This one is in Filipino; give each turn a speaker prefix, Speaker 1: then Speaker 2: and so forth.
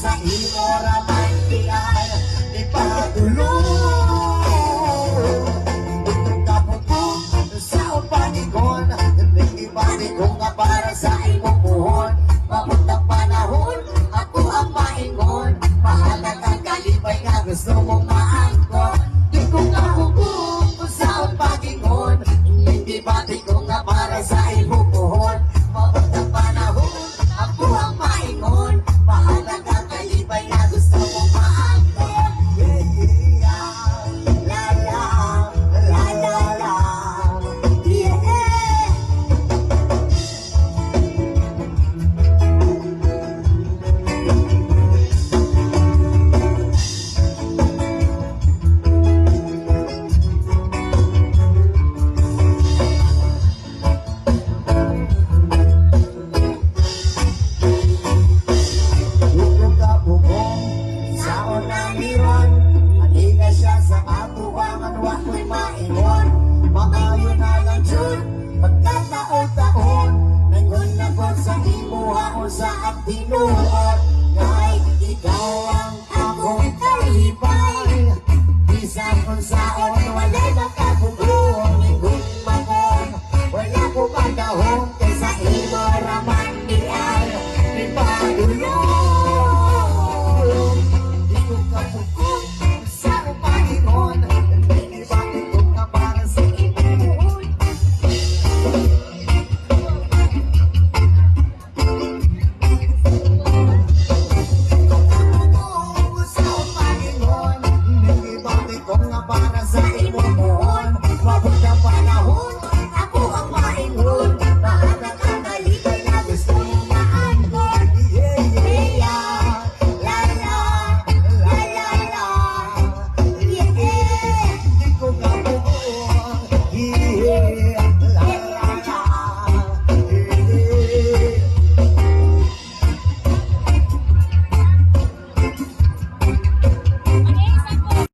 Speaker 1: sa imo ramay diay di padulong kapupong sa panigon nagibali ko nga para sa imong buhon papuntang panahon ako ang maingon mahalaga kang kalipay nga gusto mong maangkon di ko nga hukom kung saan pagingon hindi bati ko nga para sa imong buhon papuntang panahon ako ang maingon mahalaga kang kalipay nga gusto mong maangkon la la la la la yeah. Huwag ka bubong sa unaniron Aliga siya sa katuwangan wako'y maingon Maayo na lang Jud pagkataon-taon Nangon-nagon sa imuha o sa atinuon Ngay ikaw ang akong kalipay Bisan kung saon wala